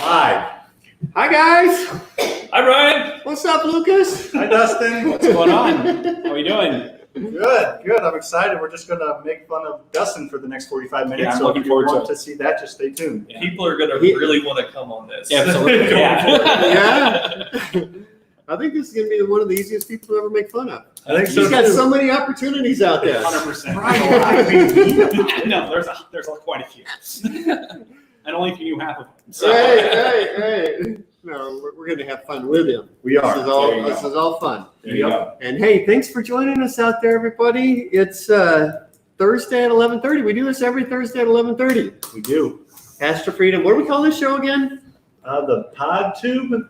Live. Hi, guys. Hi, Bryan. What's up, Lucas? Hi, Dustin. What's going on? How are you doing? Good. I'm excited. We're just going to make fun of Dustin for the next 45 minutes. Yeah, I'm so looking if you forward want to to see that, just stay tuned. Yeah. People are going to really want to come on this. Yeah, absolutely. Yeah. I think this is going to be one of the easiest people to ever make fun of. I think He's got so many opportunities out there. 100%. No, there's quite a few. And only if you knew half of them. So. Right. No, we're going to have fun with him. We are. This is all fun. There you go. And hey, thanks for joining us out there, everybody. It's Thursday at 11:30. We do this every Thursday at 11:30. We do. FasterFreedom. What do we call this show again? The PodTube,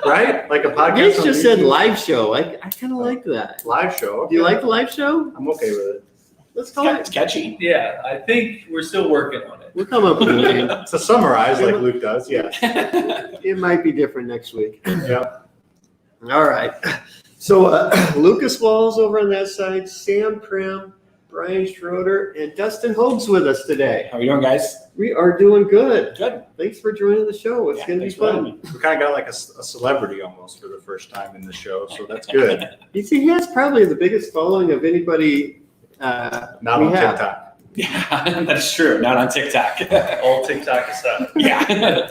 right? Like a podcast. Gates on just YouTube? said live show. I kind of like that. Live show. Okay. Do you like the live show? I'm okay with it. Let's call It's it. catchy. Yeah, I think we're still working on it. We'll come up with a name. To summarize, like Luke does, yeah. It might be different next week. Yeah. All right. So Lucas Walls over on that side, Sam Prim, Bryan Schroeder, and Dustin Hoog's with us today. How are you doing, guys? We are doing good. Good. Thanks for joining the show. It's going to be thanks for having fun. me. We kind of got like a celebrity almost for the first time in the show, so that's good. You see, he has probably the biggest following of anybody Not we on have. TikTok. Yeah, that's true. Not on TikTok. All TikTok aside. Yeah.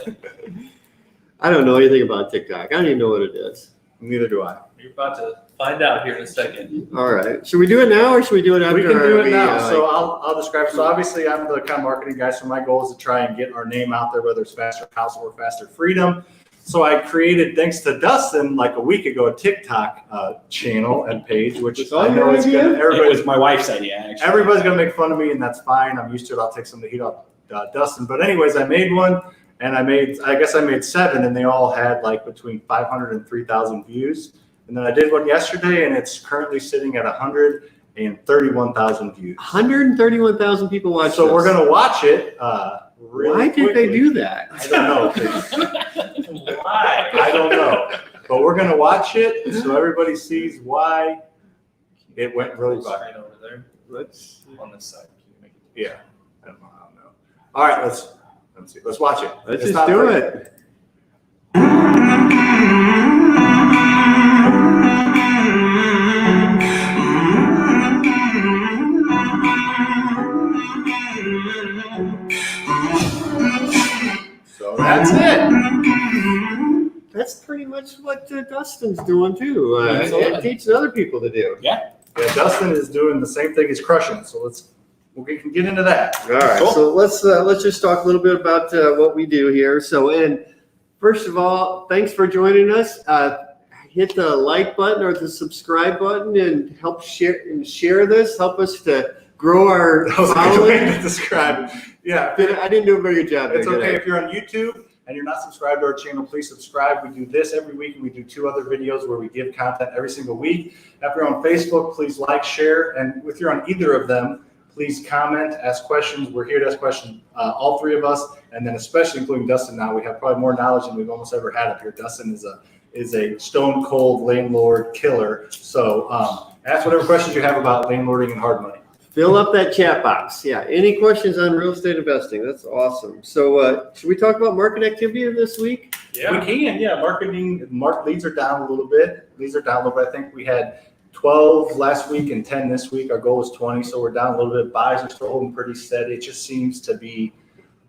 I don't know anything about TikTok. I don't even know what it is. Neither do I. You're about to find out here in a second. All right. Should we do it now or should we do it after? We can do it now. like- So I'll describe. So obviously I'm the kind of marketing guy. So my goal is to try and get our name out there, whether it's Faster House or Faster Freedom. So I created, thanks to Dustin, like a week ago, a TikTok channel and page, which It's all I know your is idea? gonna, It was my wife's idea, actually. everybody's gonna make fun of me, and that's fine. I'm used to it. I'll take some of the heat off Dustin. But anyways, I made one, and I guess I made 7, and they all had like between 500 and 3,000 views. And then I did one yesterday, and it's currently sitting at 131,000 views. 131,000 people watch So this. we're gonna watch it. Really Why did they quickly. do that? I don't know. Why? I don't know. But we're gonna watch it so everybody sees why it went really Full viral. screen over there Let's on this side. Can you make it? Yeah. I don't know. All right, let's see. Let's watch it. let's It's just not do pretty. it. So that's it. That's pretty much what Dustin's doing too. Absolutely. And teaching other people to do. Yeah, Dustin is doing the same thing. He's crushing. So we can get into that. All right. Cool. So let's just talk a little bit about what we do here. So, and first of all, thanks for joining us. Hit the like button or the subscribe button and help share this. Help us to grow our That was a good way following. to describe it. Yeah. I didn't do a very good job. It's there, did okay I? if you're on YouTube and you're not subscribed to our channel, please subscribe. We do this every week, and we do 2 other videos where we give content every single week. If you're on Facebook, please like, share, and if you're on either of them, please comment, ask questions. We're here to ask questions, all 3 of us, and then especially including Dustin now. We have probably more knowledge than we've almost ever had up here. Dustin is a stone cold landlord killer. So ask whatever questions you have about landlording and hard money. Fill up that chat box. Yeah. Any questions on real estate investing? That's awesome. So, should we talk about market activity this week? We can, yeah. Leads are down a little bit. I think we had 12 last week and 10 this week. Our goal is 20, so we're down a little bit. Buys are still holding pretty steady. It just seems to be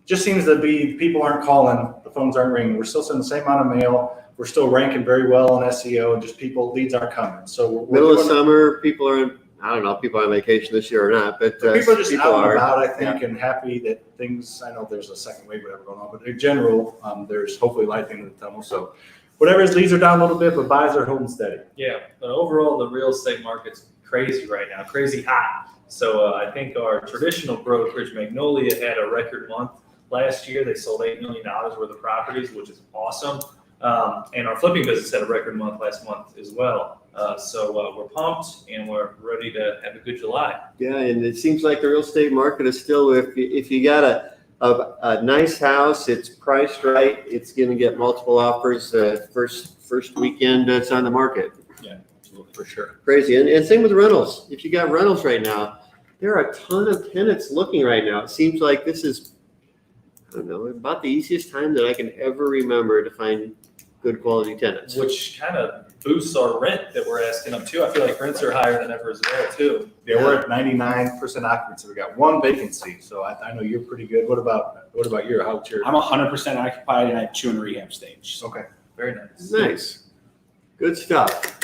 people aren't calling, the phones aren't ringing. We're still sending the same amount of mail. We're still ranking very well on SEO, and just leads aren't coming. So we're Middle of doing- summer, people are. I don't know if people are on vacation this year or not, but people are just out and are. about, I think, and happy that things. I know there's a second wave, whatever going on, but in general, there's hopefully light at the end of the tunnel. So whatever it is, leads are down a little bit, but buys are holding steady. Yeah, but overall, the real estate market's crazy right now, crazy hot. So I think our traditional brokerage, Magnolia, had a record month last year. They sold $8 million worth of properties, which is awesome. And our flipping business had a record month last month as well. So we're pumped and we're ready to have a good July. Yeah, and it seems like the real estate market is still, if you got a nice house, it's priced right, it's going to get multiple offers first weekend it's on the market. Yeah, absolutely. For sure. Crazy. And same with rentals. If you got rentals right now, there are a ton of tenants looking right now. It seems like this is, don't know, about the easiest time that I can ever remember to find good quality tenants. Which kind of boosts our rent that we're asking them too. I feel like rents are higher than ever as well too. Yeah, we're at 99% occupancy. We got one vacancy, so I know you're pretty good. What about you? How's your? I'm 100% occupied and I have 2 in rehab stage. So. Okay. Very nice. Nice. Good stuff.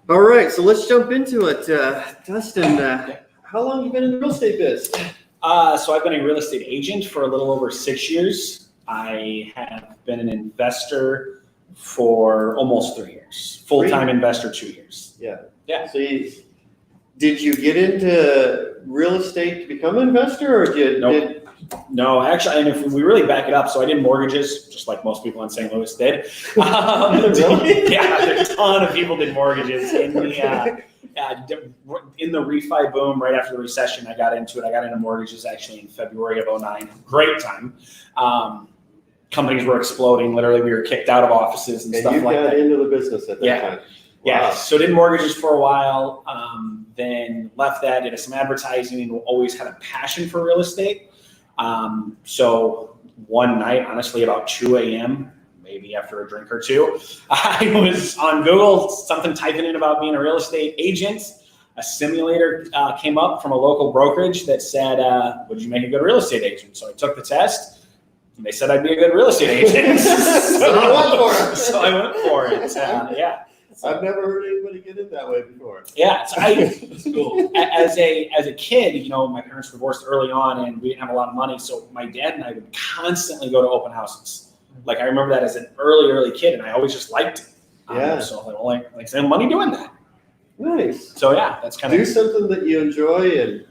All right, so let's jump into it. Dustin, how long have you been in the real estate biz? So I've been a real estate agent for a little over 6 years. I have been an investor for almost 3 years. Full-time investor, 2 years. Yeah. Yeah. So did you get into real estate to become an investor, or Nope. No, actually, and if we really back it up, so I did mortgages, just like most people in St. Louis did. Really? Yeah, a ton of people did mortgages in the refi boom right after the recession. I got into it. I got into mortgages actually in February of 2009. Great time. Companies were exploding. Literally, we were kicked out of offices and stuff you like got that. into the business at that time? Yeah, Wow. so did mortgages for a while, then left that, did some advertising, and always had a passion for real estate. So one night, honestly, about 2 a.m., maybe after a drink or two, I was on Google, something typing in about being a real estate agent. A simulator came up from a local brokerage that said, would you make a good real estate agent? So I took the test, and they said I'd be a good real estate agent. So you went for it. So I went for it, yeah. I've never heard anybody get it that way before. Yeah, so that's cool. As a kid, you know, my parents were divorced early on, and we didn't have a lot of money. So my dad and I would constantly go to open houses. Like I remember that as an early kid, and I always just liked it. Yeah. So I like saving money doing that. Nice. So yeah, that's kind Do of something that you enjoy, and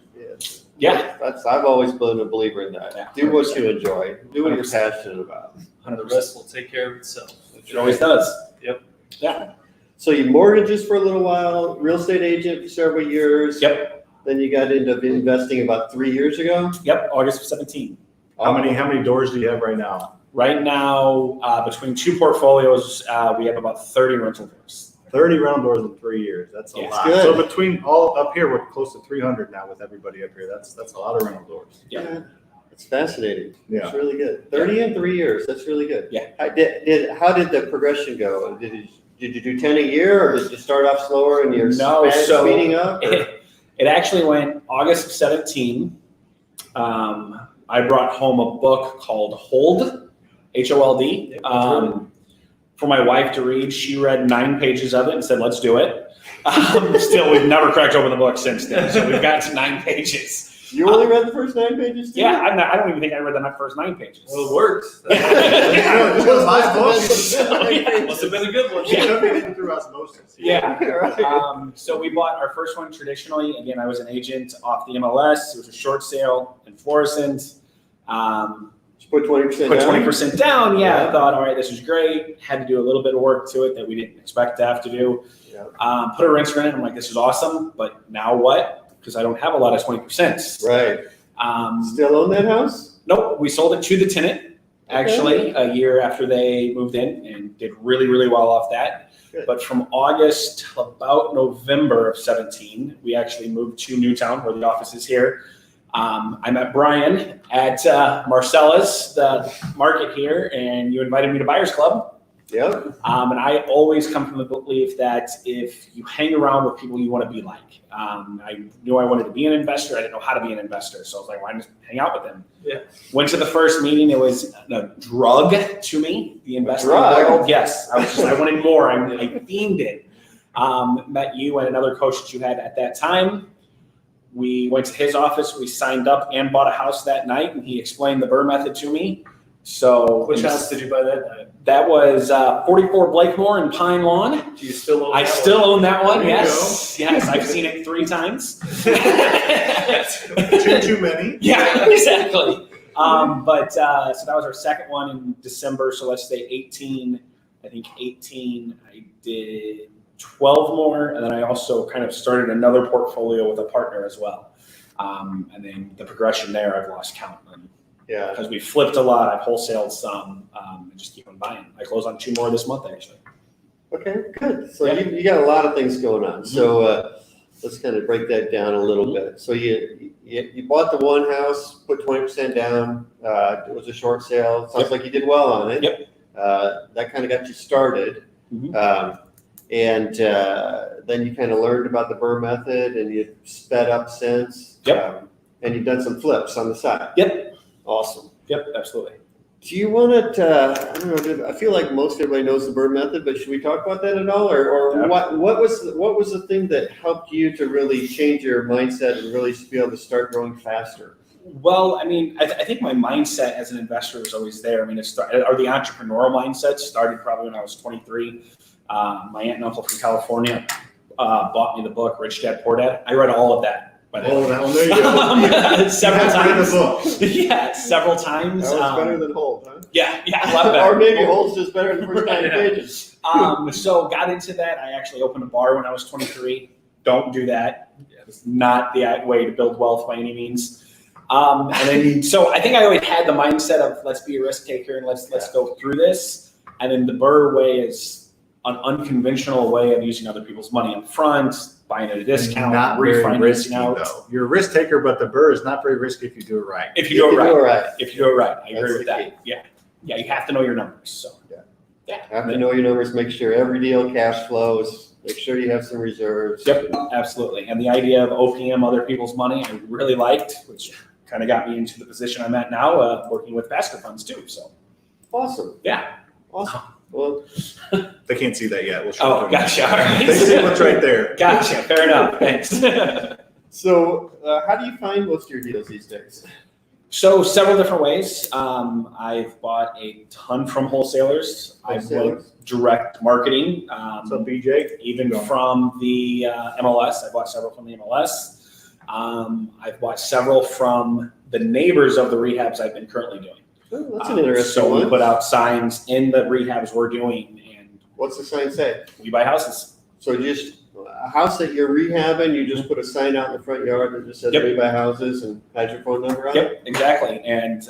yeah. I've always been a believer in that. Yeah, Do what you enjoy. Do what you're 100%. passionate about. And the rest will take care of itself. It always does. Yep. Yeah. So you mortgages for a little while, real estate agent for several years. Yep. Then you got into investing about 3 years ago. Yep. August of 17. How many doors do you have right now? Right now, between two portfolios, we have about 30 rental doors. 30 rental doors in 3 years. That's a Yeah, lot. good. So between all up here, we're close to 300 now with everybody up here. That's a lot of rental doors. Yeah. It's fascinating. Yeah. It's really good. 30 in 3 years. That's really good. Yeah. How did the progression go? Did you do 10 a year, or did you start off slower and you're speeding up? It actually went August of 17. I brought home a book called Hold, H-O-L-D, for my wife to read. She read 9 pages of it and said, let's do it. Still, we've never cracked open the book since then. So we've got to 9 pages. You only read the first 9 pages too? Yeah, I don't even think I read the first 9 pages. Well, it worked. Yeah. It was my book. Must have been a good one. She took it in through osmosis. Yeah. Right. So we bought our first one traditionally. Again, I was an agent off the MLS. It was a short sale in Florissant. Just put 20% Put down? 20% down. Yeah, Yeah. I thought, all right, this is great. Had to do a little bit of work to it that we didn't expect to have to do. Yeah. Put a rinse in it. I'm like, this is awesome, but now what? Because I don't have a lot of 20%. Right. Still own that house? Nope, we sold it to the tenant, actually, a year after they moved in, and did really, really well off that. Good. But from August till about November of 17, we actually moved to Newtown, where the office is here. I met Bryan at Marcella's, the market here, and you invited me to Buyers Club. Yep. And I always come from the belief that if you hang around with people you want to be like, I knew I wanted to be an investor. I didn't know how to be an investor. So I was like, why not just hang out with them? Yeah. Went to the first meeting. It was a drug to me, the investing drug? world. Yes. I wanted more. I fiended it. Met you and another coach that you had at that time. We went to his office. We signed up and bought a house that night. And he explained the BRRRR method to me. So Which house did you buy that night? that was 44 Blakemore in Pine Lawn. Do you still own I that still own that one. There you Yes. Yes. I've seen it 3 times. Too many. Yeah, exactly. But so that was our second one in December. So let's say 18. I think 18. I did 12 more, and then I also kind of started another portfolio with a partner as well. And then the progression there, I've lost count. Yeah. Because we flipped a lot. I've wholesaled some, and just keep on buying. I closed on 2 more this month, actually. Okay, good. So you got a lot of things going on. So let's kind of break that down a little bit. So you bought the one house, put 20% down. It was a short sale. Sounds like you did well on it. Yep. That kind of got you started. And then you kind of learned about the BRRRR method, and you sped up since. Yep. And you've done some flips on the side. Yep. Awesome. Yep, absolutely. Do you want to? I don't know. I feel like most everybody knows the BRRRR method, but should we talk about that at all, or Yeah. what was the thing that helped you to really change your mindset and really be able to start growing faster? Well, I mean, I think my mindset as an investor was always there. I mean, or the entrepreneurial mindset started probably when I was 23. My aunt and uncle from California bought me the book Rich Dad Poor Dad. I read all of that. By the way. Oh, that one, there you go. Several You have read the times. book. Yeah, several times. That was better than Hold, huh? Yeah, a lot better. Or maybe Hold's just better than the first 9 pages. So got into that. I actually opened a bar when I was 23. Don't do that. It's not the way to build wealth by any means. And then, so I think I always had the mindset of let's be a risk taker and let's go through this. And then the BRRRR way is an unconventional way of using other people's money up front, buying at a discount, Not very refinancing risky, out. though. You're a risk taker, but the BRRRR is not very risky if you do it right. If you do it right. If If you do it right. I agree That's with the that. Yeah. Yeah, you have to know your numbers. So have to know your numbers, make sure every deal cash flows, make sure you have some reserves. Yep, absolutely. And the idea of OPM other people's money, I really liked, which kind of got me into the position I'm at now, working with FasterFunds too. So Awesome. yeah. Awesome. Well, They can't see that yet. We'll show them. Gotcha. All right. They see what's right there. Gotcha. Fair enough. Thanks. so how do you find most of your deals these days? So several different ways. I've bought a ton from wholesalers. I've went direct marketing. What's up, BJ? Even from the MLS. I bought several from the MLS. I've bought several from the neighbors of the rehabs I've been currently doing. Oh, that's an interesting So one. we put out signs in the rehabs we're doing, and What's the sign say? we buy houses. So just a house that you're rehabbing, you just put a sign out in the front yard that just says Yep. we buy houses and has your phone number on it? Yep, exactly. And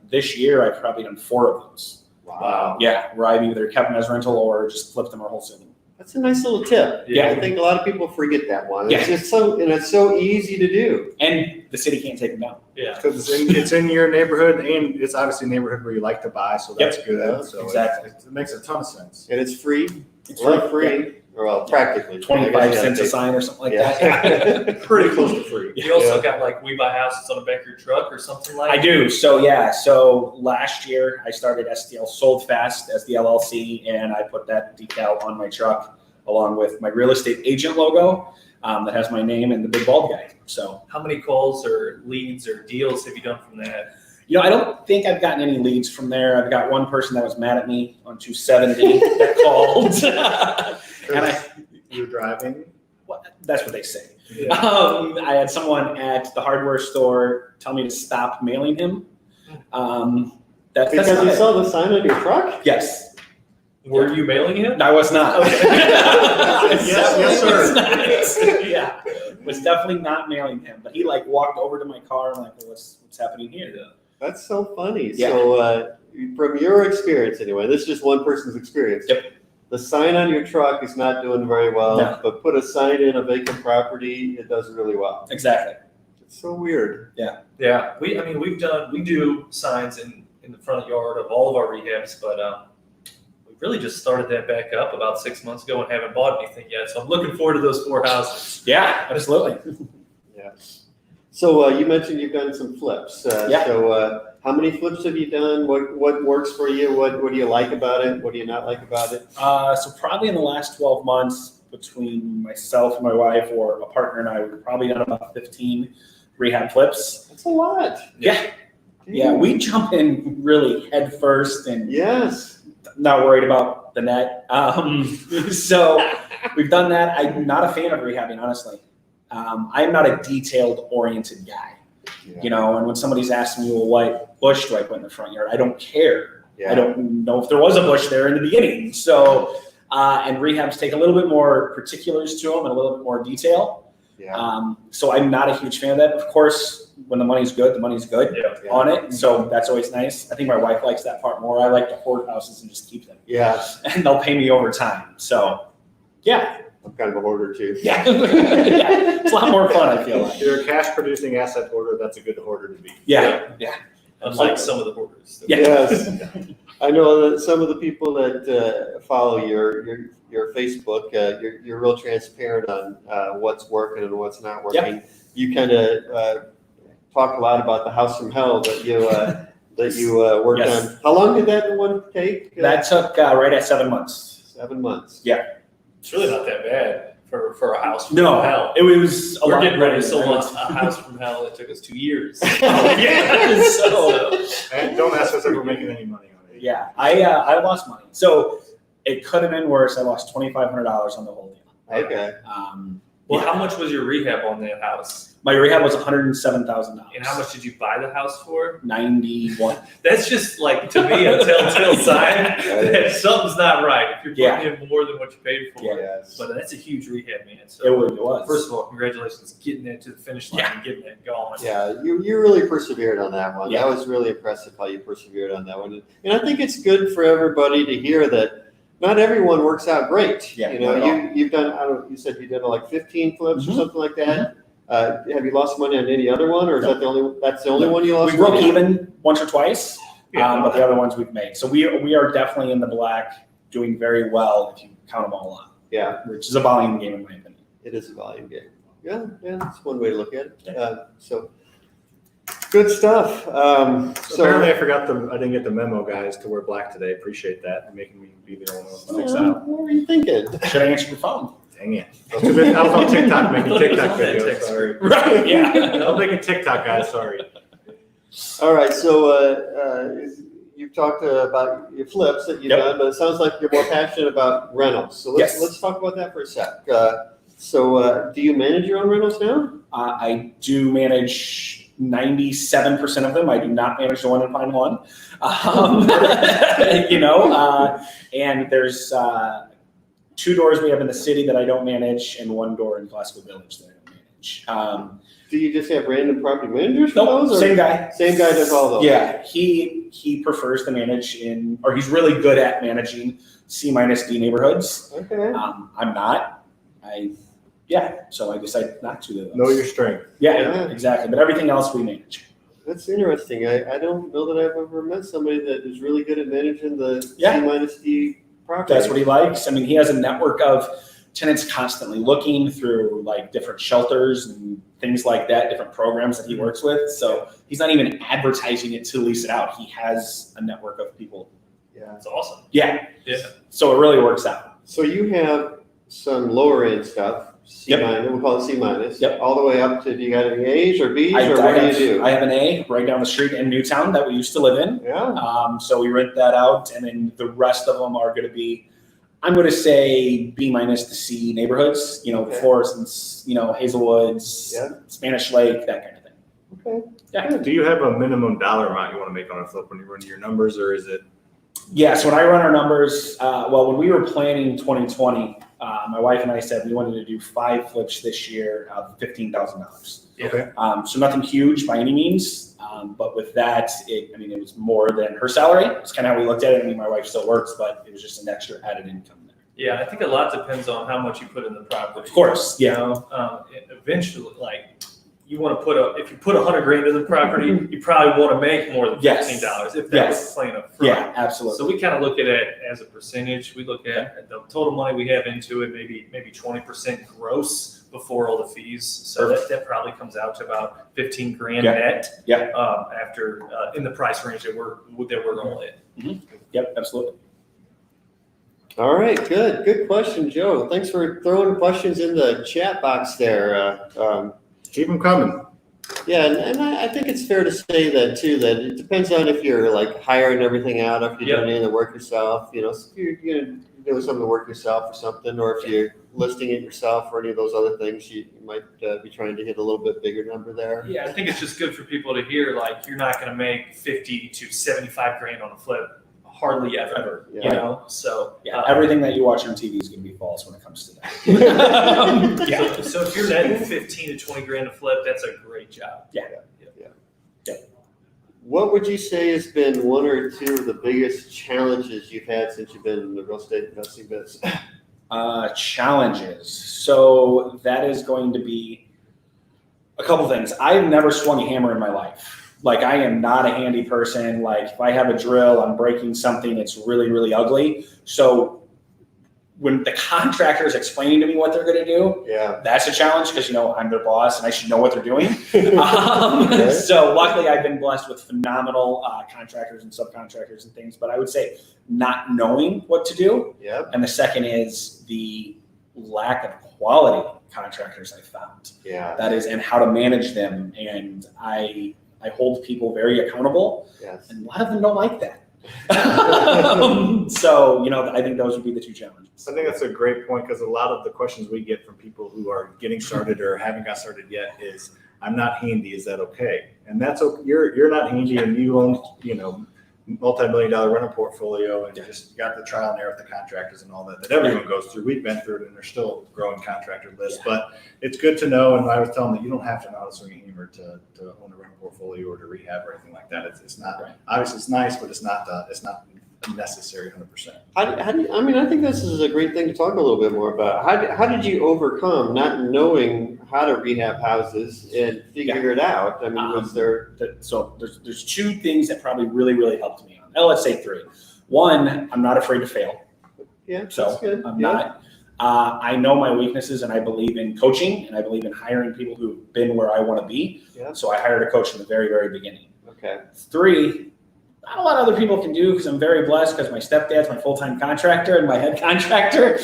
this year I've probably done 4 of those. Wow. Yeah, where I've either kept them as rental or just flipped them or wholesaled them. That's a nice little tip. Yeah. I think a lot of people forget that one. Yeah. It's just it's so easy to do. And the city can't take them down. Yeah. Because it's in your neighborhood, and it's obviously a neighborhood where you like to buy, so that's good. Yeah, So exactly. it makes a ton of sense. And it's free. It's Well, free. free. Or well, practically. 25 cents a sign or something like that. Pretty close to free. You also got like we buy houses on the back of your truck or something like I do. So yeah. So last year I started STL Sold Fast as the LLC, and I put that decal on my truck along with my real estate agent logo that has my name and the big bald guy. So How many calls or leads or deals have you done from that? I don't think I've gotten any leads from there. I've got one person that was mad at me on 270 that called. And You're driving. that's what they say. Yeah. I had someone at the hardware store tell me to stop mailing him. That's Because not you it. saw the sign on your truck? Yes, Were you mailing him? I was not. Okay. Yes, sir. Yeah, was definitely not mailing him. But he walked over to my car and well, what's happening here? That's so funny. Yeah. So from your experience anyway, this is just one person's experience. Yep. The sign on your truck is not doing very well, No. but put a sign in a vacant property, it does really well. Exactly. It's so weird. Yeah, we do signs in the front yard of all of our rehabs, but we really just started that back up about 6 months ago and haven't bought anything yet. So I'm looking forward to those 4 houses. Yeah, absolutely. Yeah. So you mentioned you've done some flips. Yeah. So how many flips have you done? What works for you? What do you like about it? What do you not like about it? So probably in the last 12 months, between myself and my wife, or a partner and I, we've probably done about 15 rehab flips. That's a lot. Yeah. Yeah, we jump in really head first and Yes. not worried about the net. So we've done that. I'm not a fan of rehabbing, honestly. I'm not a detailed oriented guy, and when somebody's asking me, well, what bush do I put in the front yard? I don't care. Yeah. I don't know if there was a bush there in the beginning. So, and rehabs take a little bit more particulars to them and a little bit more detail. Yeah. So I'm not a huge fan of that. Of course, when the money's good Yeah. on it. So that's always nice. I think my wife likes that part more. I like to hoard houses and just keep them. Yeah. And they'll pay me over time. So yeah. I'm kind of a hoarder too. Yeah. Yeah. It's a lot more fun, I feel like. If you're a cash producing asset hoarder, that's a good hoarder to be. Yeah. Yeah. Unlike some of the hoarders. Yeah. Yes. I know that some of the people that follow your Facebook, you're real transparent on what's working and what's not working. Yep. You kind of talk a lot about the house from hell that you worked Yes. on. How long did that one take? That took right at 7 months. 7 months. It's really not that bad for a house from No, hell. it was a We're lot getting ready to better sell than a house from hell that took us 2 years. Yeah. So, And don't ask us if we're making any money on it. yeah, I lost money. So it could have been worse. I lost $2,500 on the whole deal. Okay. Well, Yeah. how much was your rehab on that house? My rehab was $107,000. And how much did you buy the house for? 91. That's just like, to me, a telltale sign that something's not right. If you're putting in more than what you paid for. Yes. But that's a huge rehab, man. It So was. First of all, congratulations getting that to the finish line and getting it going. Yeah, you really persevered on that one. Yeah. That was really impressive how you persevered on that one. And I think it's good for everybody to hear that not everyone works out great. Yeah, You know, not at you've done, I don't, you said you did like 15 flips or Mhm. something like that. Have you lost money on any other one, or is that that's the only one you lost We broke money on? even once or twice, but the other ones we've made. So we are definitely in the black, doing very well if you count them all up. Yeah, Which is a volume game in my opinion. it is a volume game. Yeah, that's one way to look at it. So good stuff. Apparently, I didn't get the memo, guys, to wear black today. Appreciate that. Making me be the only one who sticks out. What were you thinking? Should I answer your phone? Dang it. I was on TikTok making TikTok videos. Sorry. Right. Yeah. I'm making TikTok, guys. Sorry. All right, so you've talked about your flips that you've Yep. done, but it sounds like you're more passionate about rentals. So Yes. let's talk about that for a sec. Do you manage your own rentals now? I do manage 97% of them. I do not manage the one and find one. And there's 2 doors we have in the city that I don't manage, and 1 door in Glasgow Village that I don't manage. Do you just have random property managers for Nope, those? Or same guy. Same guy does all those? Yeah, he prefers to manage or he's really good at managing C-D neighborhoods. Okay. I'm not. So I decide not to do those. Know your strength. Yeah, exactly. But everything else we manage. That's interesting. I don't know that I've ever met somebody that is really good at managing the C-D property. That's what he likes. I mean, he has a network of tenants constantly looking through like different shelters and things like that, different programs that he works with. So he's not even advertising it to lease it out. He has a network of people. Yeah. That's awesome. Yeah. Yeah. So it really works out. So you have some lower end stuff, C Yep. minus, we'll call it C minus, Yep. all the way up to, do you got any A's or B's, or what do you do? I have an A right down the street in Newtown that we used to live in. Yeah. So we rent that out, and then the rest of them are going to be, I'm going to say B minus to C neighborhoods, Okay. Florissants, Hazelwoods, Yeah. Spanish Lake, that kind of thing. Okay. Yeah. Do you have a minimum dollar amount you want to make on a flip when you run your numbers, or is it? Yeah, so when I run our numbers, when we were planning 2020, my wife and I said we wanted to do 5 flips this year of $15,000. Okay. So nothing huge by any means, but with that, it was more than her salary. It's kind of how we looked at it. I mean, my wife still works, but it was just an extra added income there. Yeah, I think a lot depends on how much you put in the property. Of course, You yeah. know, eventually, if you put $100,000 in the property, you probably want to make more than Yes. $15 if that was Yes. the plan up front. Yeah, absolutely. So we kind of look at it as a percentage. We look at the total money we have into it, maybe 20% gross before all the fees. So that probably comes out to about $15,000 Yeah. net. Yeah. After in the price range that we're all in. Yep, absolutely. All right, good question, Joe. Thanks for throwing questions in the chat box there. Keep them coming. Yeah, and I think it's fair to say that too, that it depends on if you're like hiring everything out, if you're doing any of the work yourself, so if you're doing some of the work yourself or something, or if you're listing it yourself or any of those other things, you might be trying to hit a little bit bigger number there. Yeah, I think it's just good for people to hear, you're not going to make 50 to 75 grand on a flip. Hardly ever, Yeah. So Everything that you watch on TV is going to be false when it comes to that. So if you're netting 15 to 20 grand a flip, that's a great job. What would you say has been one or two of the biggest challenges you've had since you've been in the real estate investing business? Challenges. So that is going to be a couple things. I've never swung a hammer in my life. Like, I am not a handy person. Like, if I have a drill, I'm breaking something, it's really, really ugly. So when the contractor is explaining to me what they're going to do, that's a challenge because, I'm their boss and I should know what they're doing. So luckily I've been blessed with phenomenal contractors and subcontractors and things, but I would say not knowing what to do. And the second is the lack of quality contractors I found. That is, and how to manage them. And I hold people very accountable, and a lot of them don't like that. So, I think those would be the two challenges. I think that's a great point, because a lot of the questions we get from people who are getting started or haven't got started yet is, I'm not handy, is that okay? And that's okay. You're not handy, and you own, multi-million-dollar rental portfolio, and just got the trial and error with the contractors and all that everyone goes through. We've been through it, and there's still a growing contractor list, but it's good to know. And I was telling them that you don't have to know how to swing a hammer to own a rental portfolio or to rehab or anything like that. It's not, obviously it's nice, but it's not necessary 100%. How do you, I think this is a great thing to talk a little bit more about. How did you overcome not knowing how to rehab houses and figure it out? Was there? So there's two things that probably really, really helped me on. Let's say three. One, I'm not afraid to fail. So that's good. I'm not. I know my weaknesses, and I believe in coaching, and I believe in hiring people who've been where I want to be. So I hired a coach in the very, very beginning. Three, not a lot of other people can do, because I'm very blessed, because my stepdad's my full-time contractor and my head contractor.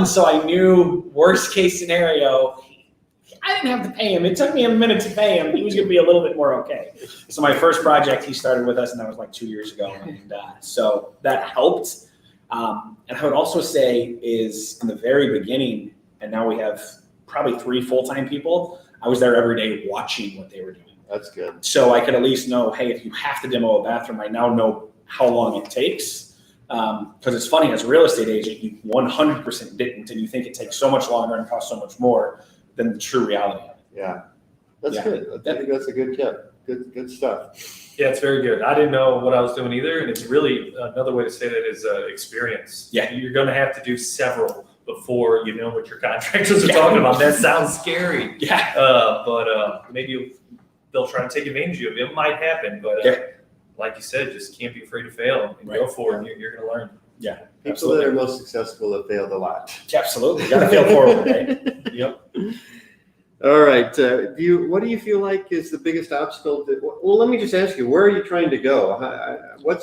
So I knew worst case scenario, I didn't have to pay him. It took me a minute to pay him. He was going to be a little bit more okay. So my first project, he started with us, and that was like 2 years ago. And so that helped. And I would also say is in the very beginning, and now we have probably 3 full-time people, I was there every day watching what they were doing. That's good. So I could at least know, hey, if you have to demo a bathroom, I now know how long it takes. Because it's funny, as a real estate agent, you 100% didn't, and you think it takes so much longer and costs so much more than the true reality of it. That's good. I think that's a good tip. Good stuff. Yeah, it's very good. I didn't know what I was doing either, and it's really, another way to say that is experience. You're going to have to do several before you know what your contractors are talking about. That sounds scary. But maybe they'll try to take advantage of it. It might happen, but like you said, just can't be afraid to fail and go for it. You're going to learn. People that are most successful have failed a lot. Absolutely. You got to fail forward, right? All right. What do you feel like is the biggest obstacle? Well, let me just ask you, where are you trying to go? What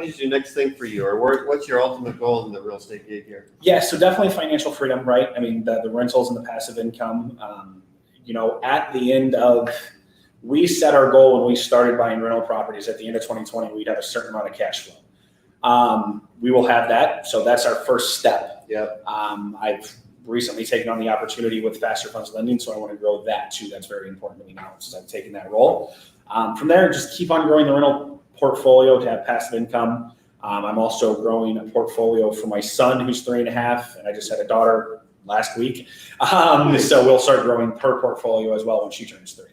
is your next thing for you, or what's your ultimate goal in the real estate gig here? So definitely financial freedom, right? I mean, the rentals and the passive income. At the end of, we set our goal when we started buying rental properties at the end of 2020, we'd have a certain amount of cash flow. We will have that. So that's our first step. I've recently taken on the opportunity with FasterFunds lending, so I want to grow that too. That's very important to me now since I've taken that role. From there, just keep on growing the rental portfolio to have passive income. I'm also growing a portfolio for my son, who's 3.5, and I just had a daughter last week. So we'll start growing her portfolio as well when she turns 3.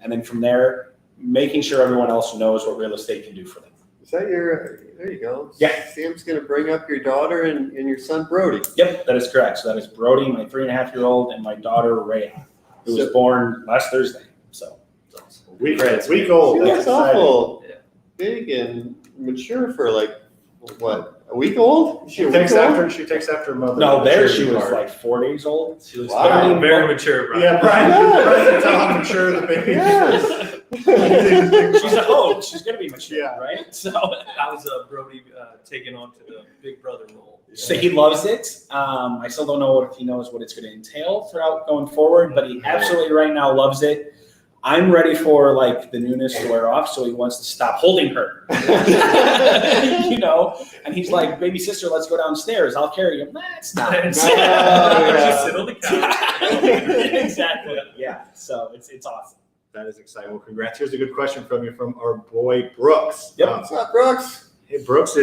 And then from there, making sure everyone else knows what real estate can do for them. Is that there you go. Yeah. Sam's going to bring up your daughter and your son, Brody. Yep, that is correct. So that is Brody, my 3.5-year-old, and my daughter, Rhea, who was born last Thursday. So week old. That's awful. Big and mature for like, what, a week old? She takes after mother. No, she was like 4 days old. She was very mature, Brian. Yeah, Brian, tell how mature the baby is. She's a Hoog. She's going to be mature, right? So how's Brody taking on to the big brother role? So he loves it. I still don't know if he knows what it's going to entail throughout going forward, but he absolutely right now loves it. I'm ready for like the newness to wear off, so he wants to stop holding her. And he's like, baby sister, let's go downstairs. I'll carry you. That's not. Just sit on the couch. Exactly. Yeah. So it's awesome. That is exciting. Well, congrats. Here's a good question from our boy Brooks. What's up, Brooks? Brooks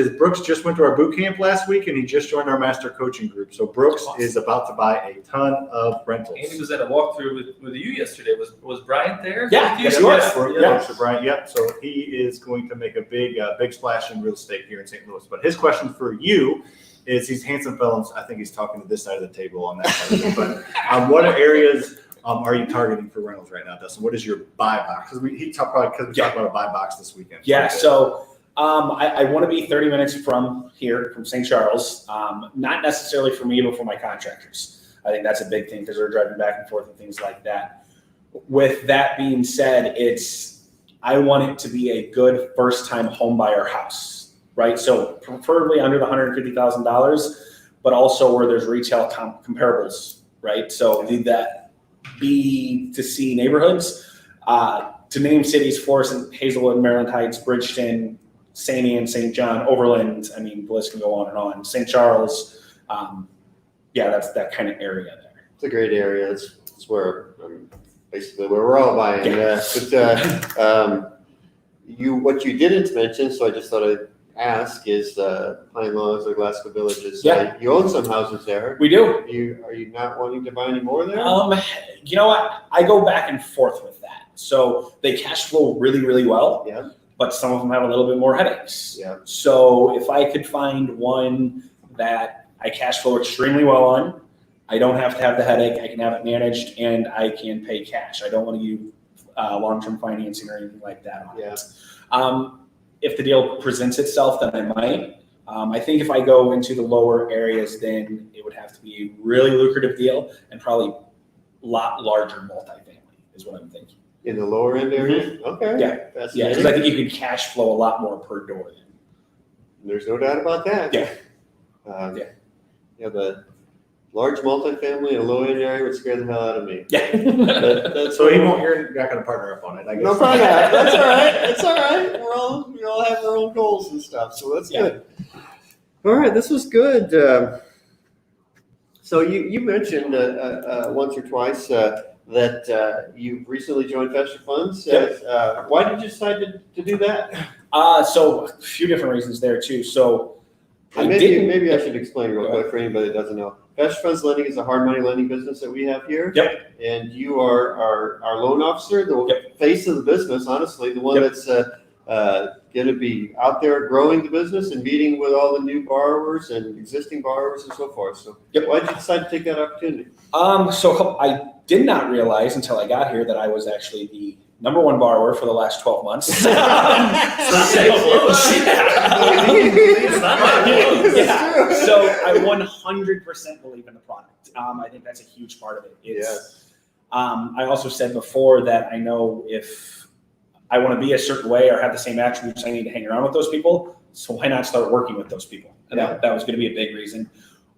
just went to our boot camp last week, and he just joined our master coaching group. So Brooks is about to buy a ton of rentals. Andy was at a walkthrough with you yesterday. Was Bryan there? Yeah, Yes, he was. Mr. Bryan. Yep. So he is going to make a big splash in real estate here in St. Louis. But his question for you is, he's handsome fellows. I think he's talking to this side of the table on that side of it. But what areas are you targeting for rentals right now, Dustin? What is your buy box? Because we talked about a buy box this weekend. Yeah. So I want to be 30 minutes from here, from St. Charles. Not necessarily for me, but for my contractors. I think that's a big thing because they're driving back and forth and things like that. With that being said, I want it to be a good first-time home buyer house, right? So preferably under the $150,000, but also where there's retail comparables, right? So need that B to C neighborhoods. To name cities: Florissant, Hazelwood, Maryland Heights, Bridgeton, St. Anne, St. John, Overland. I mean, the list can go on and on. St. Charles. That's that kind of area there. It's a great area. It's where basically where we're all buying. Yeah. What you didn't mention, so I just thought I'd ask, is Pine Laws or Glasgow Villages. Yeah. You own some houses there. We do. Are you not wanting to buy any more there? You know what? I go back and forth with that. So they cash flow really, really well. Yeah. But some of them have a little bit more headaches. Yeah. So if I could find one that I cash flow extremely well on, I don't have to have the headache, I can have it managed, and I can pay cash. I don't want to use long-term financing or anything like that on it. If the deal presents itself, then I might. I think if I go into the lower areas, then it would have to be a really lucrative deal and probably a lot larger multifamily is what I'm thinking. In the lower end area? Okay. Yeah. Yeah, because I think you could cash flow a lot more per door. There's no doubt about that. Yeah. The large multifamily in a low end area would scare the hell out of me. Yeah. So you're not going to partner up on it, I guess. No, probably not. That's all right. That's all right. We all have our own goals and stuff, so that's good. All right, this was good. So you mentioned once or twice that you recently joined FasterFunds. Why did you decide to do that? So a few different reasons there too. So maybe I should explain real quick for anybody that doesn't know. FasterFunds Lending is a hard money lending business that we have here. Yep. And you are our loan officer, the face of the business, honestly, the one that's going to be out there growing the business and meeting with all the new borrowers and existing borrowers and so forth. So why did you decide to take that opportunity? So I did not realize until I got here that I was actually the number one borrower for the last 12 months. So I 100% believe in the product. I think that's a huge part of it. I also said before that I know if I want to be a certain way or have the same attributes, I need to hang around with those people. So why not start working with those people? And that was going to be a big reason.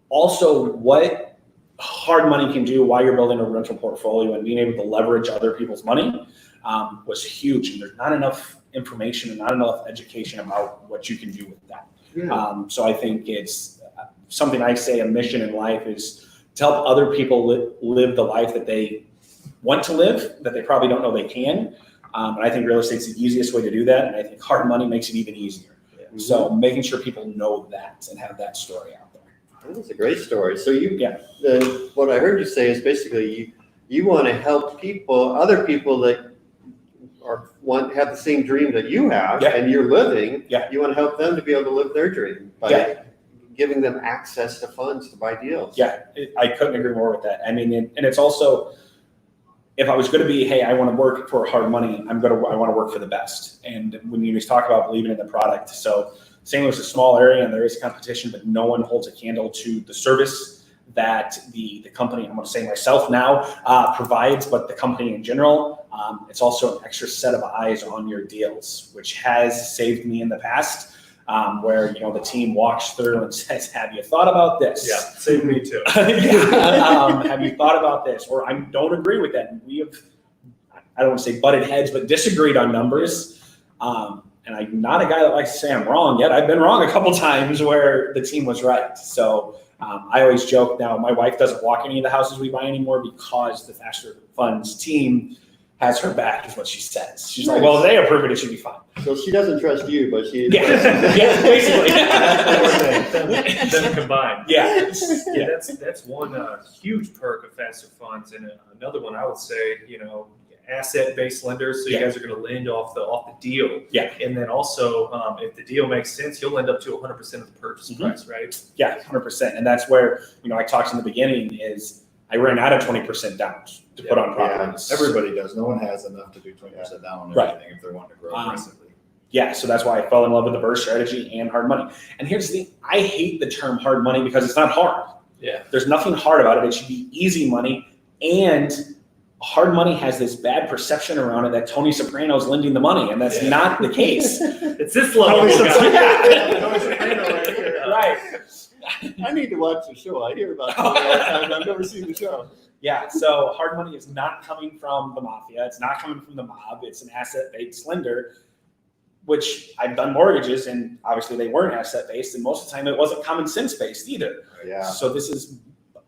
Also, what hard money can do while you're building a rental portfolio and being able to leverage other people's money was huge. And there's not enough information and not enough education about what you can do with that. Yeah. So I think it's something I say a mission in life is to help other people live the life that they want to live, that they probably don't know they can. And I think real estate's the easiest way to do that. And I think hard money makes it even easier. Yeah. Mm-hmm. So making sure people know that and have that story out there. That's a great story. So what I heard you say is basically you want to help other people that have the same dream that you have and you're living. Yeah. You want to help them to be able to live their dream by giving them access to funds to buy deals. Yeah, I couldn't agree more with that. I mean, and it's also, if I was going to be, hey, I want to work for hard money, I want to work for the best. And when you talk about believing in the product, so St. Louis is a small area and there is competition, but no one holds a candle to the service that the company, I'm going to say myself now, provides, but the company in general. It's also an extra set of eyes on your deals, which has saved me in the past, where the team walks through and says, "Have you thought about this?" Yeah, saved me too. Have you thought about this? Or I don't agree with that. We have, I don't want to say butted heads, but disagreed on numbers. And I'm not a guy that likes to say I'm wrong yet. I've been wrong a couple times where the team was right. So I always joke now, my wife doesn't walk any of the houses we buy anymore because the FasterFunds team has her back, is what she says. She's like, well, if they approve it, it should be fine. So she doesn't trust you, but she Yeah, basically. Them combined. Yeah. Yeah, that's one huge perk of FasterFunds, and another one I would say, asset-based lenders. So you guys are going to lend off the deal. Yeah. And then also, if the deal makes sense, you'll lend up to 100% of the purchase price, right? Yeah, 100%. And that's where, I talked in the beginning is I ran out of 20% down to put on properties. Everybody does. No one has enough to do 20% down on Right. everything if they're wanting to grow aggressively. Yeah, so that's why I fell in love with the burst strategy and hard money. And here's the thing, I hate the term hard money because it's not hard. Yeah. There's nothing hard about it. It should be easy money. And hard money has this bad perception around it that Tony Soprano's lending the money, and that's not the case. It's this level. Tony guy. Soprano right here. Right. I need to watch the show. I hear about it all the time. I've never seen the show. Yeah, so hard money is not coming from the mafia. It's not coming from the mob. It's an asset-based lender, which I've done mortgages, and obviously they weren't asset-based, and most of the time it wasn't common sense-based either. Yeah. So this is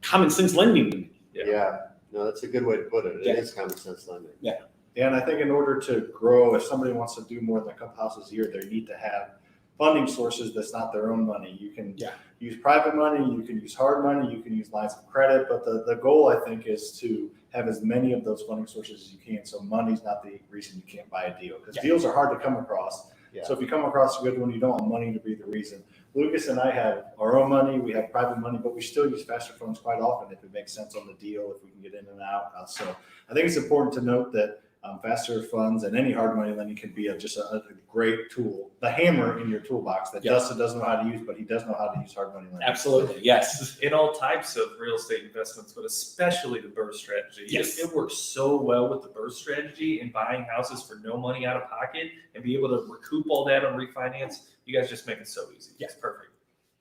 common sense lending. Yeah. No, that's a good way to put it. It is common sense lending. Yeah, and I think in order to grow, if somebody wants to do more than a couple houses a year, they need to have funding sources that's not their own money. You can use private money, you can use hard money, you can use lines of credit, but the goal, I think, is to have as many of those funding sources as you can, so money's not the reason you can't buy a deal, because deals are hard to come across. Yeah. So if you come across a good one, you don't want money to be the reason. Lucas and I have our own money, we have private money, but we still use FasterFunds quite often if it makes sense on the deal, if we can get in and out. So I think it's important to note that FasterFunds and any hard money lending can be just a great tool, the hammer in your toolbox that Dustin doesn't know how to use, but he does know how to use hard money lending. Absolutely, yes. In all types of real estate investments, but especially the burst strategy. Yes. It works so well with the burst strategy and buying houses for no money out of pocket and be able to recoup all that on refinance. You guys just make it so easy. Yeah. It's perfect.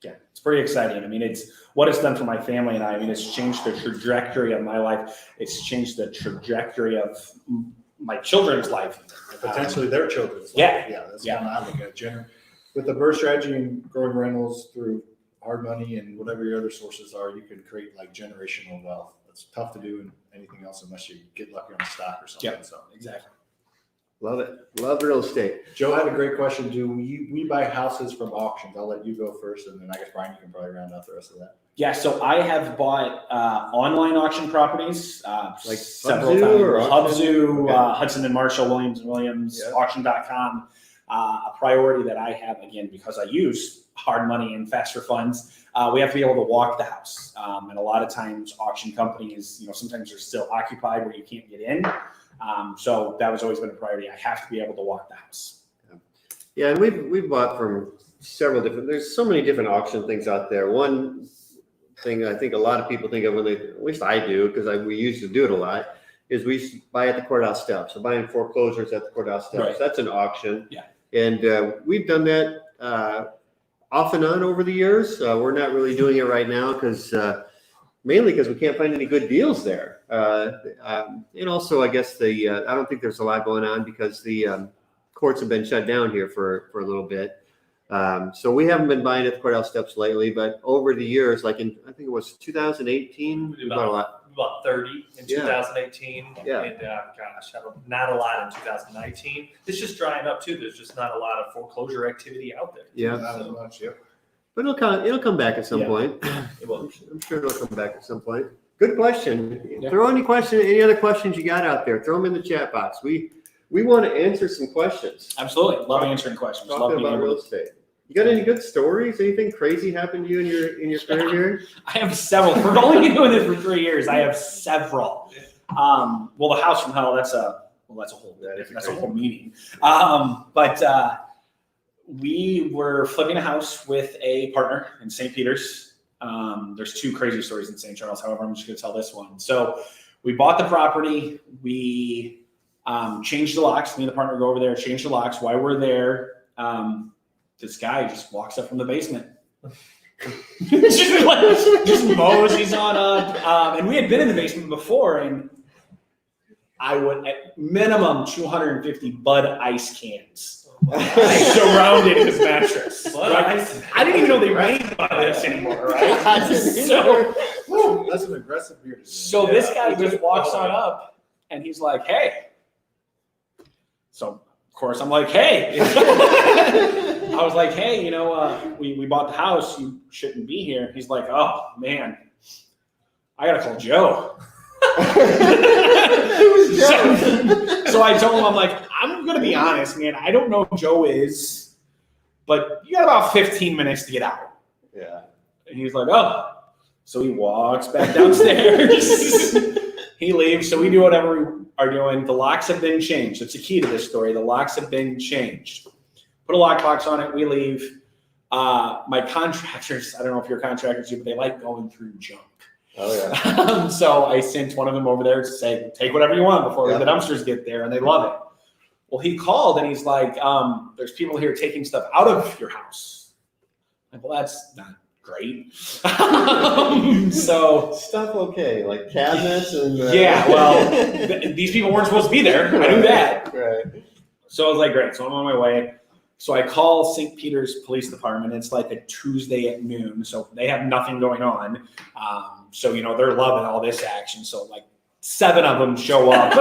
Yeah, it's pretty exciting. I mean, it's what it's done for my family and I. I mean, it's changed the trajectory of my life. It's changed the trajectory of my children's life. Potentially their children's life. Yeah. That's one I look at. With the burst strategy and growing rentals through hard money and whatever your other sources are, you can create like generational wealth. It's tough to do in anything else unless you get lucky on the stock or something. Yep. So Exactly. Love it. Love real estate. Joe had a great question. Do we buy houses from auctions? I'll let you go first, and then I guess Bryan, you can probably round out the rest of that. Yeah, so I have bought online auction properties Like several Hubzu times. or auction? Hubzu, Okay. Hudson and Marshall, Williams and Williams, Yeah. auction.com. A priority that I have, again, because I use hard money and FasterFunds, we have to be able to walk the house. And a lot of times auction companies, sometimes they're still occupied where you can't get in. So that was always been a priority. I have to be able to walk the house. Yeah, and we've bought from several different. There's so many different auction things out there. One thing I think a lot of people think of when they, at least I do, because we used to do it a lot, is we buy at the courthouse steps. So buying foreclosures at the courthouse steps. Right. That's an auction. Yeah. And we've done that off and on over the years. We're not really doing it right now because mainly because we can't find any good deals there. And also, I guess I don't think there's a lot going on because the courts have been shut down here for a little bit. So we haven't been buying at the courthouse steps lately, but over the years, like I think it was 2018, we bought a lot. About 30 in Yeah. 2018. Yeah. And not a lot in 2019. It's just drying up too. There's just not a lot of foreclosure activity out there. Yeah. Not as much, yep. But it'll come back at some Yeah. point. It will. I'm sure it'll come back at some point. Good question. Yeah. Throw any other questions you got out there. Throw them in the chat box. We want to answer some questions. Absolutely. Love answering questions. Love Talking being about able real to. estate. You got any good stories? Anything crazy happened to you in your career here? I have several. We're only been doing this for 3 years. I have several. Well, the house from hell, that's a whole meeting. But we were flipping a house with a partner in St. Peter's. There's 2 crazy stories in St. Charles. However, I'm just going to tell this one. So we bought the property. We changed the locks. Me and the partner go over there, change the locks. While we're there, this guy just walks up from the basement. just moseys on up. And we had been in the basement before, and I would, at minimum, 250 Bud Ice cans surrounded his mattress. Right? I didn't even know they made Bud Ice anymore, right? That's an aggressive beer. So this guy just walks on up, and he's like, "Hey, So of course I'm like, hey, I was like, hey, we bought the house. You shouldn't be here. He's like, oh man, I gotta call Joe. So I told him, I'm like, I'm gonna be honest, man. I don't know who Joe is, but you got about 15 minutes to get out. Yeah. And he's like, oh. So he walks back downstairs. He leaves. So we do whatever we are doing. The locks have been changed. That's the key to this story. The locks have been changed. Put a lockbox on it. We leave. My contractors, I don't know if your contractors do, but they like going through junk. Oh, yeah. So I sent one of them over there to say, take whatever you want before the dumpsters get there, and they love it. Well, he called and he's like, there's people here taking stuff out of your house. I'm like, well, that's not great. So stuff okay, like cabinets and yeah, well, these people weren't supposed to be there. I knew that. Right. So I was like, great. So I'm on my way. So I call St. Peter's Police Department. It's like a Tuesday at noon, so they have nothing going on. So they're loving all this action. So like 7 of them show up,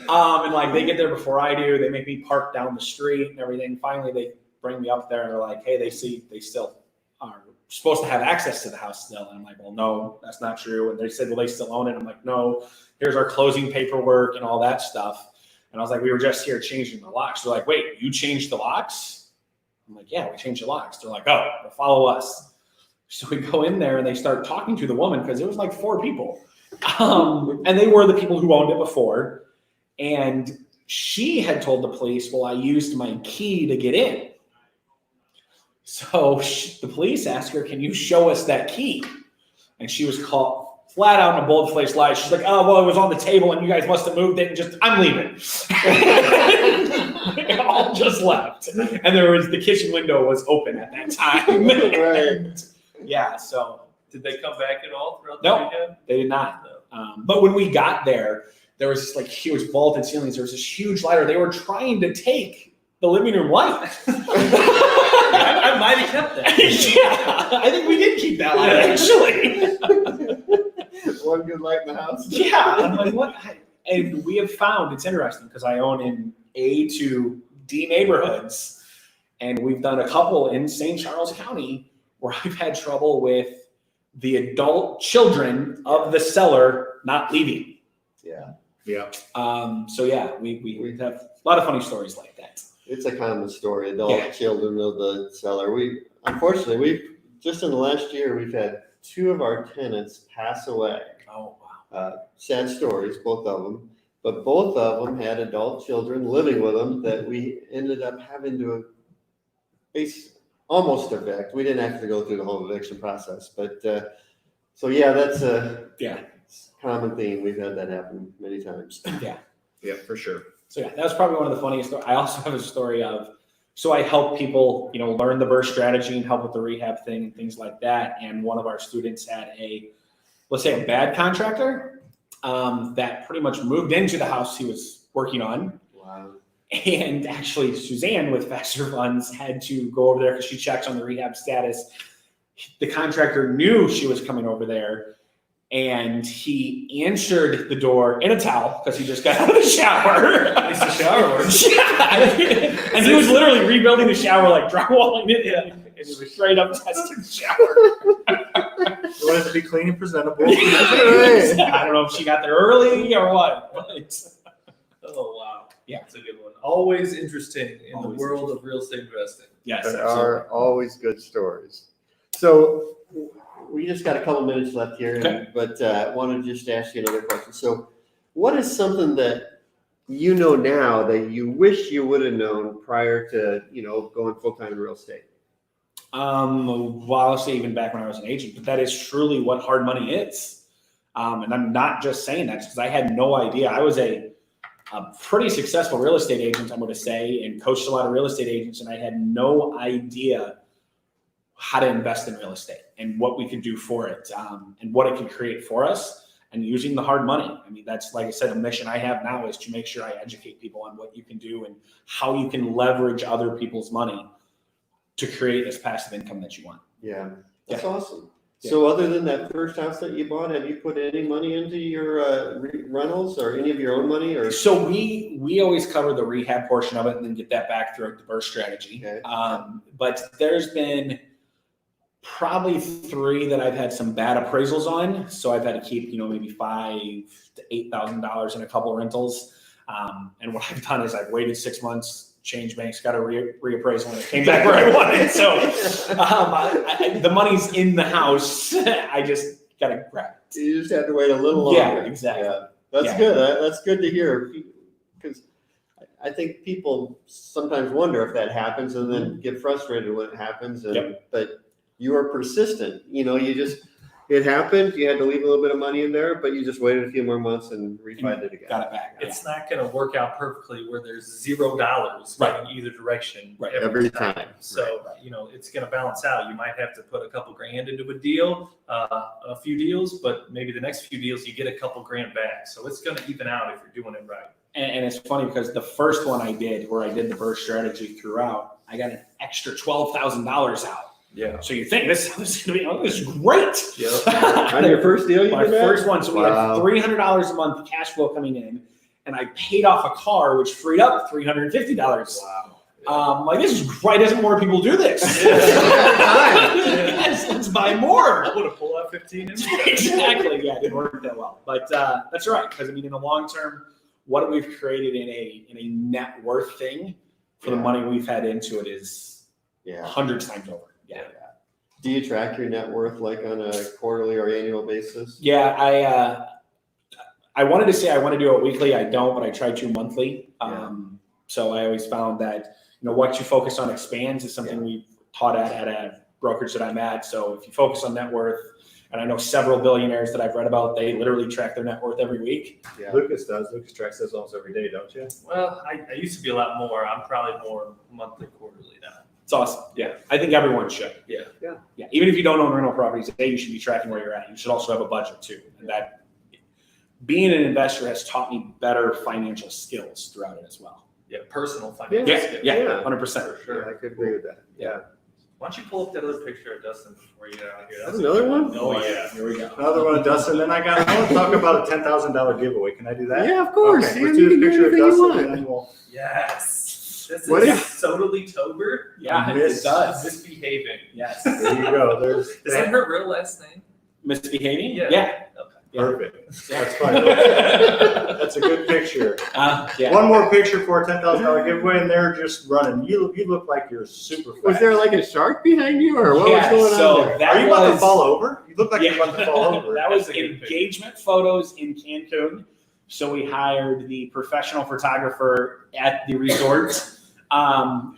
and like they get there before I do. They make me park down the street and everything. Finally, they bring me up there and they're like, hey, they still are supposed to have access to the house still. And I'm like, well, no, that's not true. And they said, well, they still own it. I'm like, no, here's our closing paperwork and all that stuff. And I was like, we were just here changing the locks. They're like, wait, you changed the locks? I'm like, yeah, we changed the locks. They're like, oh, well, follow us. So we go in there and they start talking to the woman because it was like 4 people. And they were the people who owned it before. And she had told the police, well, I used my key to get in. So the police asked her, can you show us that key? And she was called flat out in a bold-faced lie. She's like, oh, well, it was on the table and you guys must have moved it and I'm leaving. They all just left. And the kitchen window was open at that time. Right. Yeah, so. Did they come back at all throughout the weekend? They did not. But when we got there, there was this like huge vaulted ceilings. There was this huge ladder. They were trying to take the living room light. I might have kept that. Yeah, I think we did keep that light actually. One good light in the house. Yeah, I'm like, what? And we have found, it's interesting because I own in A to D neighborhoods, and we've done a couple in St. Charles County where I've had trouble with the adult children of the seller not leaving. Yeah. Yeah. So yeah, we have a lot of funny stories like that. It's a common story. Adult children of the seller. Unfortunately, just in the last year, we've had 2 of our tenants pass away. Oh wow. Sad stories, both of them. But both of them had adult children living with them that we ended up having to almost evict. We didn't have to go through the whole eviction process. But so yeah, that's a common theme. We've had that happen many times. Yeah. Yeah, for sure. So yeah, that was probably one of the funniest stories. I also have a story of, so I help people, learn the burst strategy and help with the rehab thing and things like that. And one of our students had let's say a bad contractor that pretty much moved into the house he was working on. Wow. And actually Suzanne with FasterFunds had to go over there because she checks on the rehab status. The contractor knew she was coming over there. And he answered the door in a towel because he just got out of the shower. It's the shower work. Yeah. And he was literally rebuilding the shower, like drywalling it in. And it was straight up tested shower. You want it to be clean and presentable. I don't know if she got there early or what. But, Oh, wow. Yeah. That's a good one. Always interesting in Always the world of real estate investing. yes, There absolutely. are always good stories. So we just got a couple minutes left here, Okay. but I want to just ask you another question. So what is something that you know now that you wish you would have known prior to, going full-time in real estate? Well, I'll say even back when I was an agent, but that is truly what hard money is. And I'm not just saying that because I had no idea. I was a pretty successful real estate agent, I'm going to say, and coached a lot of real estate agents, and I had no idea how to invest in real estate and what we could do for it, and what it could create for us, and using the hard money. I mean, that's, like I said, a mission I have now is to make sure I educate people on what you can do and how you can leverage other people's money to create this passive income that you want. Yeah, that's awesome. So other than that first house that you bought, have you put any money into your rentals or any of your own money? Or So we always cover the rehab portion of it and then get that back through the burst strategy. Okay. But there's been probably 3 that I've had some bad appraisals on. So I've had to keep, maybe $5,000 to $8,000 in a couple of rentals. And what I've done is I've waited 6 months, changed banks, got a reappraisal, and it came back where I wanted. So the money's in the house. I just got to grab it. you just have to wait a little longer. Yeah, exactly. Yeah. That's good. That's good to hear, because I think people sometimes wonder if that happens and then get frustrated when it happens. But you are persistent. It happened. You had to leave a little bit of money in there, but you just waited a few more months and refined it again. Got it back. It's not going to work out perfectly where there's $0 going either direction Every time. So, it's going to balance out. You might have to put a couple grand into a deal, a few deals, but maybe the next few deals you get a couple grand back. So it's going to even out if you're doing it right. And it's funny because the first one I did, where I did the burst strategy throughout, I got an extra $12,000 out. Yeah. So you think this is going to be, this is great. Yep. On your first deal, My first one. So we had $300 a month cash flow coming in, and I paid off a car, which freed up $350. Wow. Like, this is great. Doesn't more people do this? Yes, let's buy more. I would have pulled out 15. Exactly. Yeah, it didn't work that well. But that's right. Because in the long term, what we've created in a net worth thing for the money we've had into it is hundreds times over. Yeah. Do you track your net worth like on a quarterly or annual basis? Yeah, I wanted to say I want to do it weekly. I don't, but I try to monthly. So I always found that what you focus on expands is something we taught at a brokerage that I'm at. So if you focus on net worth, and I know several billionaires that I've read about, they literally track their net worth every week. Yeah. Lucas does. Lucas tracks those almost every day, don't you? Well, I used to be a lot more. I'm probably more monthly, quarterly now. It's awesome. Yeah. I think everyone should. Yeah. Even if you don't own rental properties, you should be tracking where you're at. You should also have a budget too. And that being an investor has taught me better financial skills throughout it as well. Yeah. Personal financial skills. Yeah. 100%. For sure. I could agree with that. Yeah. Why don't you pull up that other picture of Dustin before you get out of here? That's another one? Oh, yeah. Here we go. Another one of Dustin. Then I want to talk about a $10,000 giveaway. Can I do that? Yeah, of course. Okay, let's do the picture of Dustin and then we'll. Yes. This What is totally Tober. Yeah, it does. Misbehaving. Yes. There you go. Is that her real last name? Misbehaving? Yeah. Yeah. Okay. Perfect. That's fine. That's a good picture. One more picture for a $10,000 giveaway, and they're just running. You look like you're super fast. Was there like a shark behind you, or what was going on there? Are you about to fall over? You look like you're about to fall over. That was engagement photos in Cancun. So we hired the professional photographer at the resort,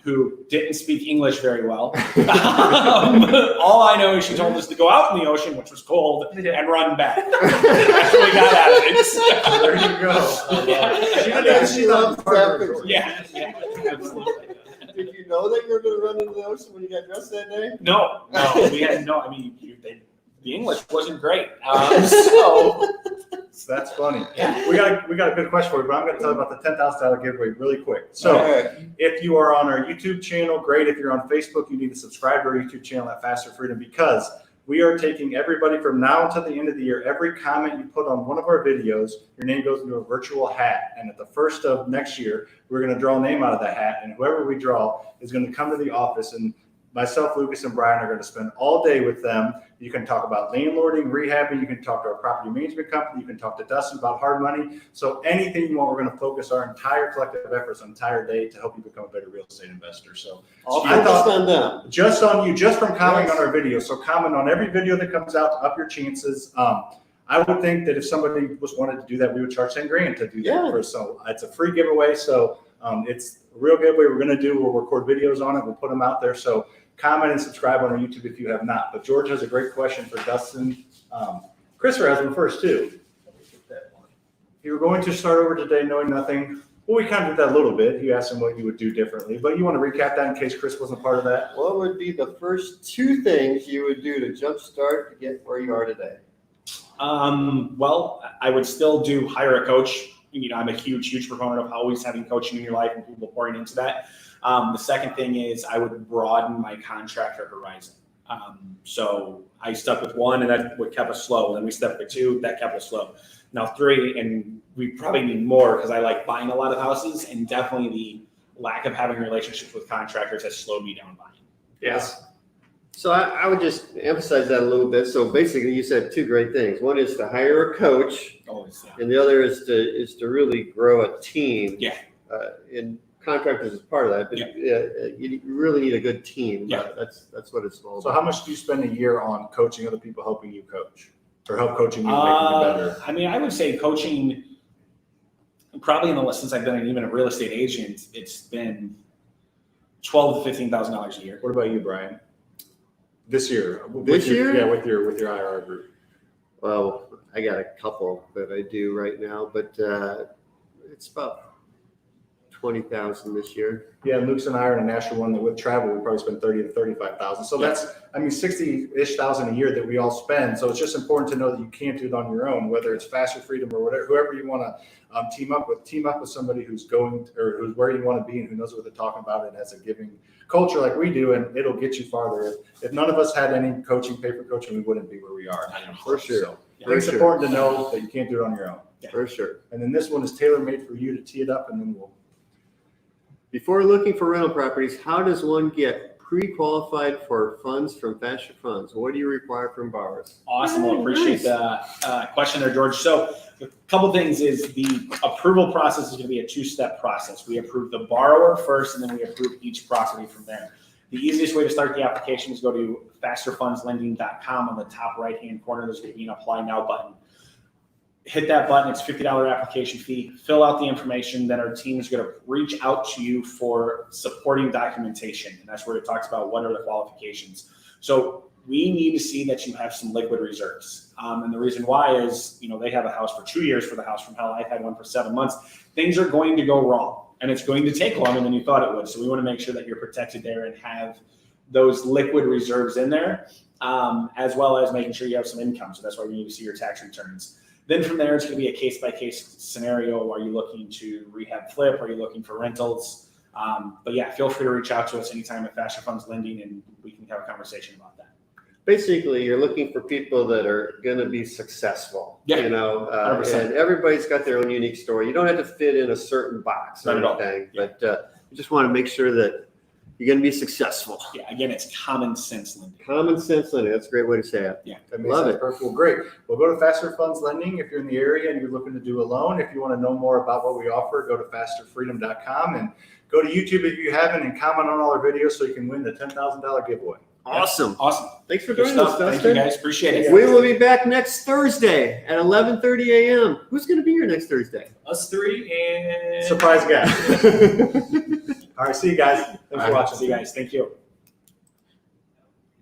who didn't speak English very well. All I know is she told us to go out in the ocean, which was cold, and run back. That's what we got out of it. There you go. She loves that picture. Yeah, absolutely. Did you know that you were going to run into the ocean when you got dressed that day? No, we had no. I mean, the English wasn't great. So that's funny. Yeah. We got a good question for you, but I'm going to tell you about the $10,000 giveaway really quick. So if you are on our YouTube channel, great. If you're on Facebook, you need to subscribe to our YouTube channel at FasterFreedom, because we are taking everybody from now until the end of the year. Every comment you put on one of our videos, your name goes into a virtual hat. And at the first of next year, we're going to draw a name out of the hat. And whoever we draw is going to come to the office, and myself, Lucas, and Bryan are going to spend all day with them. You can talk about landlording, rehabbing. You can talk to our property management company. You can talk to Dustin about hard money. So anything you want, we're going to focus our entire collective efforts, an entire day, to help you become a better real estate investor. So I thought on them. Just on you, just from commenting on our video. So comment on every video that comes out to up your chances. I would think that if somebody wanted to do that, we would charge $10,000 to do that. For, so it's a free giveaway. So it's a real giveaway we're going to do. We'll record videos on it. We'll put them out there. So comment and subscribe on our YouTube if you have not. But George has a great question for Dustin. Christopher has one first too. You were going to start over today knowing nothing. Well, we kind of did that a little bit. You asked him what you would do differently, but you want to recap that in case Chris wasn't part of that? What would be the first 2 things you would do to jumpstart to get where you are today? Well, I would still hire a coach. I'm a huge proponent of always having coaching in your life and people pouring into that. The second thing is I would broaden my contractor horizon. So I stuck with 1, and that what kept us slow. Then we stuck with 2, that kept us slow. Now 3, and we probably need more because I like buying a lot of houses, and definitely the lack of having relationships with contractors has slowed me down buying. Yes. So I would just emphasize that a little bit. So basically, you said 2 great things. One is to hire a coach, Always, yeah. and the other is to really grow a team. Yeah. And contractors is part of that, but you really need a good team. Yeah. That's what it's all So about. how much do you spend a year on coaching other people, helping you coach, or help coaching you, making you better? I mean, I would say coaching, probably since I've been even a real estate agent, it's been $12,000 to $15,000 a year. What about you, Bryan? This year? This year? Yeah, with your IR group. Well, I got a couple that I do right now, but it's about 20,000 this year. Yeah, Luke's and I are in a national one that with travel, we probably spend 30 to 35,000. So that's, I mean, 60-ish thousand a year that we all spend. So it's just important to know that you can't do it on your own, whether it's FasterFreedom or whatever, whoever you want to team up with somebody who's going or who's where you want to be and who knows what they're talking about and has a giving culture like we do, and it'll get you farther. If none of us had any coaching, paper coaching, we wouldn't be where we are. For sure. So I think it's important to know that you can't do it on your own. Yeah. For sure. And then this one is tailor-made for you to tee it up, and then we'll. Before looking for rental properties, how does one get pre-qualified for funds from FasterFunds? What do you require from borrowers? Awesome. Well, appreciate the question there, George. So a couple things is the approval process is going to be a 2-step process. We approve the borrower first, and then we approve each property from there. The easiest way to start the application is go to FasterFundsLending.com. On the top right-hand corner, there's going to be an Apply Now button. Hit that button. It's $50 application fee. Fill out the information. Then our team is going to reach out to you for supporting documentation. And that's where it talks about what are the qualifications. So we need to see that you have some liquid reserves. And the reason why is, they have a house for 2 years for the house from hell. I've had one for 7 months. Things are going to go wrong, and it's going to take longer than you thought it would. So we want to make sure that you're protected there and have those liquid reserves in there, as well as making sure you have some income. So that's why we need to see your tax returns. Then from there, it's going to be a case-by-case scenario. Are you looking to rehab flip? Are you looking for rentals? But yeah, feel free to reach out to us anytime at FasterFunds Lending, and we can have a conversation about that. Basically, you're looking for people that are going to be successful. Yeah, And everybody's got their own unique story. You don't have to fit in a certain box or anything, but you just want to make sure that you're going to be successful. Yeah, again, it's common sense lending. Common sense lending. That's a great way to say it. Yeah, That makes Love sense. it. Perfect. Well, great. Well, go to Faster Funds Lending if you're in the area and you're looking to do a loan. If you want to know more about what we offer, go to FasterFreedom.com and go to YouTube if you haven't, and comment on all our videos so you can win the $10,000 giveaway. Awesome. Awesome. Thanks for Good joining us, stuff. Dustin. Thank you, guys. Appreciate it. We will be back next Thursday at 11:30 a.m. Who's going to be here next Thursday? Us 3 and Surprise guy. All right. See you guys. Thanks for watching. See you guys. Thank you.